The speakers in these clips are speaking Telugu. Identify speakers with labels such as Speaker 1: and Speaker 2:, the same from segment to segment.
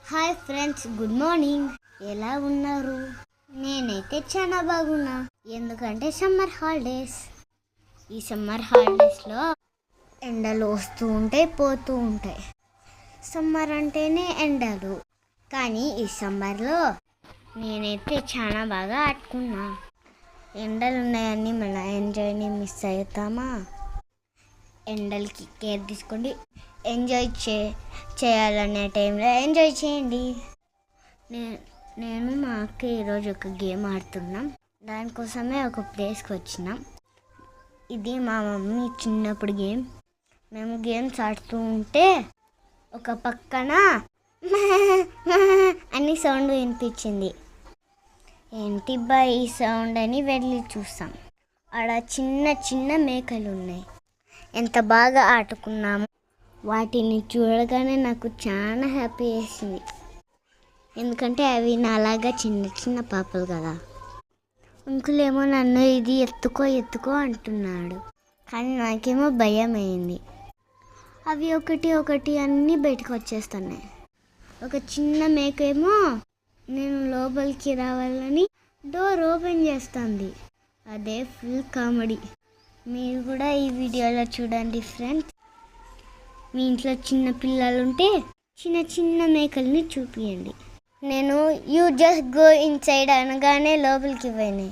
Speaker 1: Hi friends, good morning. ఎలా ఉన్నారు? నేనైతే చాలా బాగున్నా. ఎందుకంటే సమ్మర్ హాలిడేస్. ఈ సమ్మర్ హాలిడేస్లో ఎండలు వస్తూ ఉంటాయి, పోతూ ఉంటాయి. సమ్మర్ అంటేనే ఎండలు. కానీ ఈ సమ్మర్లో నేనైతే చాలా బాగా ఆడుకున్నా. ఎండలు ఉన్నాయని మన ఎంజాయ్ని మిస్ అవుతామా? ఎండలకి కేర్ తీసుకోండి. ఎంజాయ్ చేయాలనే టైంలో ఎంజాయ్ చేయండి. నేను మా అక్క ఈరోజు ఒక గేమ్ ఆడుతున్నాం. దానికోసమే ఒక ప్లేస్కి వచ్చినాం. ఇది మా మమ్మీ చిన్నప్పుడు గేమ్. మేము గేమ్స్ ఆడుతూ ఉంటే ఒక పక్కన అని సౌండ్ వినిపించింది. ఏంటి బా ఈ సౌండ్ అని వెళ్ళి చూస్తాం. ఆడ చిన్న చిన్న మేకలు ఉన్నాయి. ఎంత బాగా ఆడుకున్నాము. వాటిని చూడగానే నాకు చాలా హ్యాపీ వేసింది. ఎందుకంటే అవి నాలాగా చిన్న చిన్న పాపలు కదా. అంకుల్ ఏమో నన్ను ఇది ఎత్తుకో అంటున్నాడు. కానీ నాకేమో భయం అయింది. అవి ఒకటి అన్నీ బయటకు వచ్చేస్తున్నాయి. ఒక చిన్న మేక ఏమో నేను లోపలికి రావాలని డోర్ ఓపెన్ చేస్తుంది. అదే ఫుల్ కామెడీ. మీరు కూడా ఈ వీడియోలో చూడండి ఫ్రెండ్స్. మీ ఇంట్లో చిన్న పిల్లలు ఉంటే చిన్న చిన్న మేకల్ని చూపియండి. నేను యూ జస్ట్ గో ఇన్సైడ్ అనగానే లోపలికి పోయినాయి.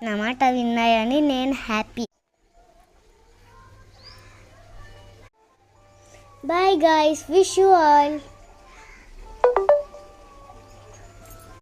Speaker 1: నా మాట విన్నాయని నేను happy. Bye guys, wish you all.